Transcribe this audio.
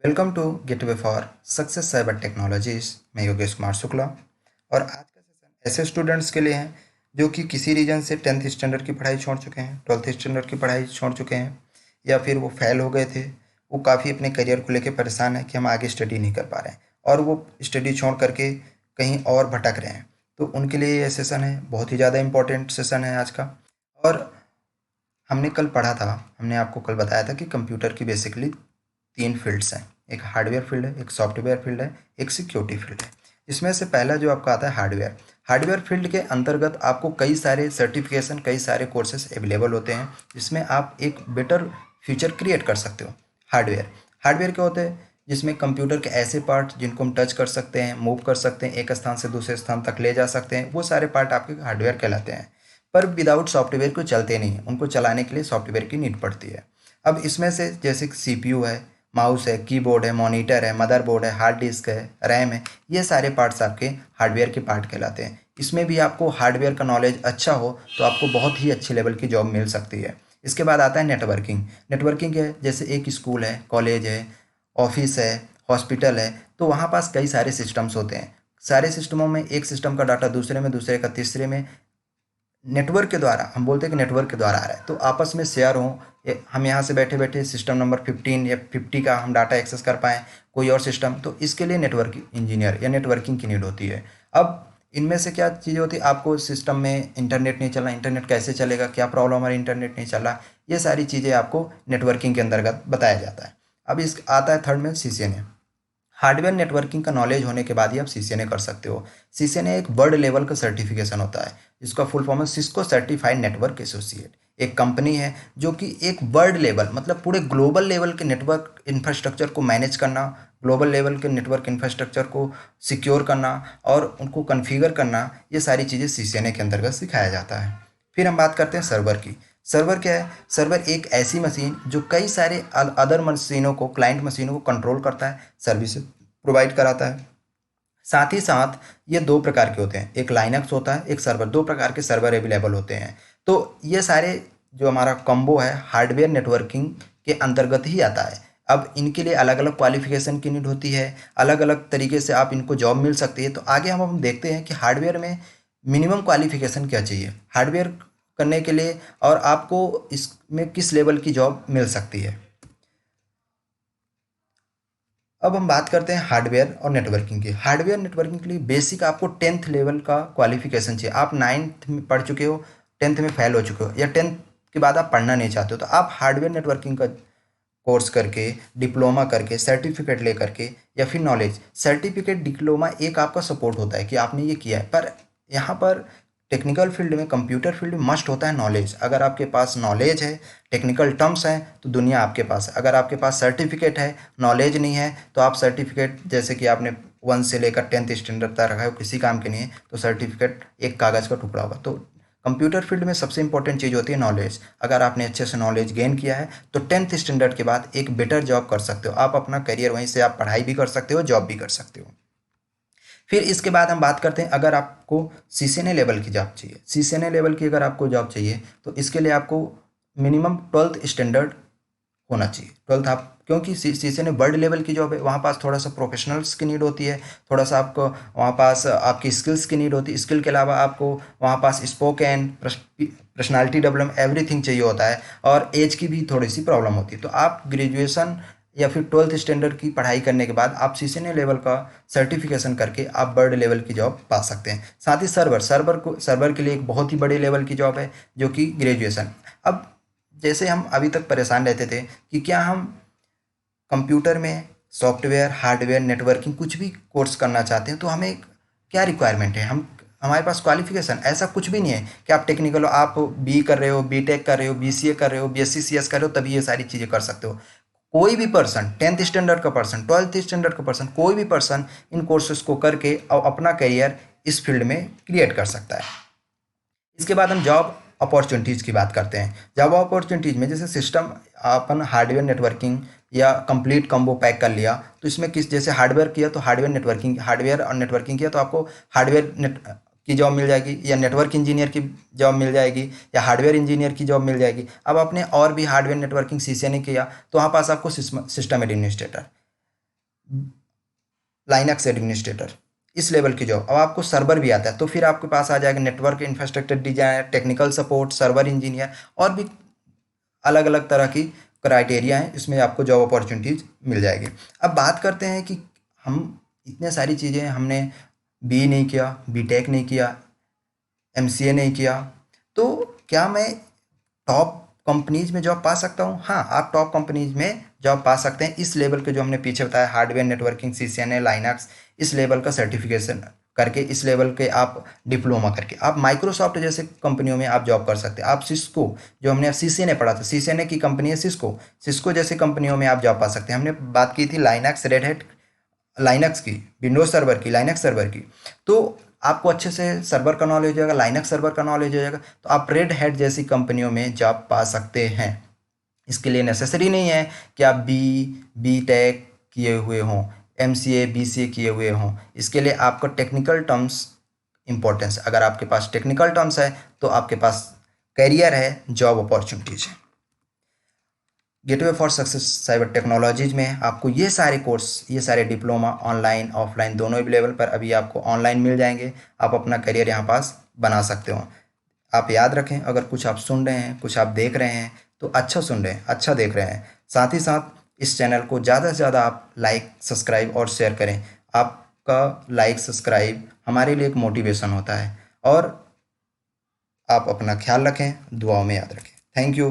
Welcome to gateway for success cyber technologies. मैं योगेश कुमार शुक्ला। और आज का सेशन ऐसे स्टूडेंट्स के लिए है जो कि किसी रीजन से 10th स्टैंडर्ड की पढ़ाई छोड़ चुके हैं, 12th स्टैंडर्ड की पढ़ाई छोड़ चुके हैं, या फिर वो फेल हो गए थे। वो काफ़ी अपने करियर को लेकर परेशान है कि हम आगे स्टडी नहीं कर पा रहे हैं और वो स्टडी छोड़ करके कहीं और भटक रहे हैं। तो उनके लिए ये सेशन है, बहुत ही ज़्यादा इम्पोर्टेंट सेशन है आज का। और हमने कल पढ़ा था, हमने आपको कल बताया था कि कंप्यूटर की बेसिकली 3 फ़ील्ड्स हैं। एक हार्डवेयर फ़ील्ड है, एक सॉफ्टवेयर फ़ील्ड है, एक सिक्योरिटी फ़ील्ड है। इसमें से पहला जो आपका आता है हार्डवेयर। हार्डवेयर फ़ील्ड के अंतर्गत आपको कई सारे सर्टिफ़िकेशन, कई सारे कोर्सेज़ अवेलेबल होते हैं, जिसमें आप एक बेटर फ्यूचर क्रिएट कर सकते हो। हार्डवेयर हार्डवेयर क्या होते हैं? जिसमें कंप्यूटर के ऐसे पार्ट जिनको हम टच कर सकते हैं, मूव कर सकते हैं, एक स्थान से दूसरे स्थान तक ले जा सकते हैं, वो सारे पार्ट आपके हार्डवेयर कहलाते हैं। पर विदाउट सॉफ्टवेयर को चलते नहीं हैं, उनको चलाने के लिए सॉफ्टवेयर की नीड पड़ती है। अब इसमें से जैसे सीपीयू है, माउस है, कीबोर्ड है, मॉनिटर है, मदरबोर्ड है, हार्ड डिस्क है, रैम है, ये सारे पार्ट्स आपके हार्डवेयर के पार्ट कहलाते हैं। इसमें भी आपको हार्डवेयर का नॉलेज अच्छा हो तो आपको बहुत ही अच्छे लेवल की जॉब मिल सकती है। इसके बाद आता है नेटवर्किंग। नेटवर्किंग है जैसे एक स्कूल है, कॉलेज है, ऑफिस है, हॉस्पिटल है, तो वहाँ पास कई सारे सिस्टम्स होते हैं। सारे सिस्टमों में एक सिस्टम का डाटा दूसरे में, दूसरे का तीसरे में नेटवर्क के द्वारा, हम बोलते हैं कि नेटवर्क के द्वारा आ रहा है, तो आपस में शेयर हो। हम यहाँ से बैठे बैठे सिस्टम नंबर 15 या 50 का हम डाटा एक्सेस कर पाएँ कोई और सिस्टम, तो इसके लिए नेटवर्क इंजीनियर या नेटवर्किंग की नीड होती है। अब इनमें से क्या चीज़ें होती है? आपको सिस्टम में इंटरनेट नहीं चल रहा, इंटरनेट कैसे चलेगा, क्या प्रॉब्लम है, इंटरनेट नहीं चल रहा, ये सारी चीज़ें आपको नेटवर्किंग के अंतर्गत बताया जाता है। अब इस आता है थर्ड में सीसीएनए। हार्डवेयर नेटवर्किंग का नॉलेज होने के बाद ही आप सीसीएनए कर सकते हो। सीसीएनए एक वर्ल्ड लेवल का सर्टिफिकेशन होता है, जिसका फुल फॉर्म है सिस्को सर्टिफाइड नेटवर्क एसोसिएट। एक कंपनी है जो कि एक वर्ल्ड लेवल मतलब पूरे ग्लोबल लेवल के नेटवर्क इंफ्रास्ट्रक्चर को मैनेज करना, ग्लोबल लेवल के नेटवर्क इंफ्रास्ट्रक्चर को सिक्योर करना और उनको कॉन्फ़िगर करना, ये सारी चीज़ें सीसीएनए के अंतर्गत सिखाया जाता है। फिर हम बात करते हैं सर्वर की। सर्वर क्या है? सर्वर एक ऐसी मशीन जो कई सारे अदर मशीनों को, क्लाइंट मशीनों को कंट्रोल करता है, सर्विस प्रोवाइड कराता है। साथ ही साथ ये 2 प्रकार के होते हैं, एक लाइनक्स होता है, एक सर्वर, 2 प्रकार के सर्वर अवेलेबल होते हैं। तो ये सारे जो हमारा कॉम्बो है हार्डवेयर नेटवर्किंग के अंतर्गत ही आता है। अब इनके लिए अलग-अलग क्वालिफ़िकेशन की नीड होती है, अलग-अलग तरीके से आप इनको जॉब मिल सकती है। तो आगे हम देखते हैं कि हार्डवेयर में मिनिमम क्वालिफ़िकेशन क्या चाहिए हार्डवेयर करने के लिए, और आपको इसमें किस लेवल की जॉब मिल सकती है। अब हम बात करते हैं हार्डवेयर और नेटवर्किंग की। हार्डवेयर नेटवर्किंग के लिए बेसिक आपको 10th लेवल का क्वालिफिकेशन चाहिए। आप 9th में पढ़ चुके हो, 10th में फेल हो चुके हो, या 10th के बाद आप पढ़ना नहीं चाहते हो, तो आप हार्डवेयर नेटवर्किंग का कोर्स करके, डिप्लोमा करके, सर्टिफिकेट ले करके, या फिर नॉलेज सर्टिफिकेट, डिप्लोमा एक आपका सपोर्ट होता है कि आपने ये किया है। पर यहाँ पर टेक्निकल फील्ड में, कंप्यूटर फील्ड में मस्ट होता है नॉलेज। अगर आपके पास नॉलेज है, टेक्निकल टर्म्स हैं, तो दुनिया आपके पास है। अगर आपके पास सर्टिफिकेट है, नॉलेज नहीं है, तो आप सर्टिफिकेट जैसे कि आपने 1 से लेकर 10th स्टैंडर्ड तक रखा है, वो किसी काम के नहीं है, तो सर्टिफिकेट एक कागज़ का टुकड़ा होगा। तो कंप्यूटर फील्ड में सबसे इंपॉर्टेंट चीज़ होती है नॉलेज। अगर आपने अच्छे से नॉलेज गेन किया है तो 10th स्टैंडर्ड के बाद एक बेटर जॉब कर सकते हो। आप अपना करियर वहीं से, आप पढ़ाई भी कर सकते हो, जॉब भी कर सकते हो। फिर इसके बाद हम बात करते हैं, अगर आपको सीसीएनए लेवल की जॉब चाहिए, सीसीएनए लेवल की अगर आपको जॉब चाहिए, तो इसके लिए आपको मिनिमम 12th स्टैंडर्ड होना चाहिए। 12th आप, क्योंकि सीसीएनए वर्ल्ड लेवल की जॉब है, वहाँ पास थोड़ा सा प्रोफेशनल्स की नीड होती है, थोड़ा सा आपको वहाँ पास आपकी स्किल्स की नीड होती है। स्किल के अलावा आपको वहाँ पास स्पोकन, पर्सनालिटी डेवलपमेंट, एवरीथिंग चाहिए होता है, और एज की भी थोड़ी सी प्रॉब्लम होती है। तो आप ग्रेजुएशन या फिर 12th स्टैंडर्ड की पढ़ाई करने के बाद आप सीसीएनए लेवल का सर्टिफिकेशन करके आप वर्ल्ड लेवल की जॉब पा सकते हैं। साथ ही सर्वर के लिए एक बहुत ही बड़े लेवल की जॉब है, जो कि ग्रेजुएशन। अब जैसे हम अभी तक परेशान रहते थे कि क्या हम कंप्यूटर में सॉफ्टवेयर, हार्डवेयर, नेटवर्किंग कुछ भी कोर्स करना चाहते हैं, तो हमें क्या रिक्वायरमेंट है, हम हमारे पास क्वालिफिकेशन ऐसा कुछ भी नहीं है कि आप टेक्निकल हो, आप बी कर रहे हो, बीटेक कर रहे हो, बीसीए कर रहे हो, बीएससी सीएस कर रहे हो, तभी ये सारी चीज़ें कर सकते हो। कोई भी पर्सन, 10th स्टैंडर्ड का पर्सन, 12th स्टैंडर्ड का पर्सन, कोई भी पर्सन इन कोर्सेज को करके अपना करियर इस फील्ड में क्रिएट कर सकता है। इसके बाद हम जॉब अपॉर्चुनिटीज़ की बात करते हैं। जॉब अपॉर्चुनिटीज़ में जैसे सिस्टम, अपन हार्डवेयर नेटवर्किंग या कंप्लीट कॉम्बो पैक कर लिया, तो इसमें किस, जैसे हार्डवेयर किया तो हार्डवेयर नेटवर्किंग, हार्डवेयर और नेटवर्किंग किया तो आपको हार्डवेयर नेट की जॉब मिल जाएगी, या नेटवर्क इंजीनियर की जॉब मिल जाएगी, या हार्डवेयर इंजीनियर की जॉब मिल जाएगी। अब आपने और भी हार्डवेयर नेटवर्किंग सीसीएनए किया तो वहाँ पास आपको सिस्टम एडमिनिस्ट्रेटर, लाइनक्स एडमिनिस्ट्रेटर, इस लेवल की जॉब। अब आपको सर्वर भी आता है तो फिर आपके पास आ जाएगा network infrastructure designer, technical support, server engineer, और भी अलग अलग तरह की क्राइटेरिया हैं, इसमें आपको जॉब अपॉर्चुनिटीज मिल जाएगी। अब बात करते हैं कि हम इतने सारी चीज़ें हमने बी नहीं किया, बीटेक नहीं किया, एमसीए नहीं किया, तो क्या मैं टॉप कंपनीज में जॉब पा सकता हूँ? हाँ, आप टॉप कंपनीज में जॉब पा सकते हैं। इस लेवल के जो हमने पीछे बताया, हार्डवेयर नेटवर्किंग, सीसीएनए, लाइनक्स, इस लेवल का सर्टिफिकेशन करके, इस लेवल के आप डिप्लोमा करके आप माइक्रोसॉफ्ट जैसे कंपनियों में आप जॉब कर सकते हैं। आप सिस्को, जो हमने सीसीएनए पढ़ा था, सीसीएनए की कंपनी है सिस्को, सिस्को जैसे कंपनियों में आप जॉब पा सकते हैं। हमने बात की थी लाइनक्स, रेड हैट, लाइनक्स की, विंडोज सर्वर की, लाइनक्स सर्वर की, तो आपको अच्छे से सर्वर का नॉलेज हो जाएगा, लाइनक्स सर्वर का नॉलेज हो जाएगा, तो आप रेड हैट जैसी कंपनियों में जॉब पा सकते हैं। इसके लिए नेसेसरी नहीं है कि आप बी टेक किए हुए हों, एमसीए, बीसीए किए हुए हों। इसके लिए आपका टेक्निकल टर्म्स इम्पोर्टेंस, अगर आपके पास टेक्निकल टर्म्स है तो आपके पास करियर है, जॉब अपॉर्चुनिटीज है। Gateway for success cyber technologies में आपको ये सारे कोर्स, ये सारे डिप्लोमा ऑनलाइन ऑफलाइन दोनों ही लेवल पर अभी आपको ऑनलाइन मिल जाएंगे। आप अपना करियर यहाँ पास बना सकते हो। आप याद रखें, अगर कुछ आप सुन रहे हैं, कुछ आप देख रहे हैं, तो अच्छा सुन रहे हैं, अच्छा देख रहे हैं। साथ ही साथ इस चैनल को ज़्यादा से ज़्यादा आप लाइक, सब्सक्राइब और शेयर करें। आपका लाइक, सब्सक्राइब हमारे लिए एक मोटिवेशन होता है। और आप अपना ख्याल रखें, दुआओं में याद रखें। Thank you.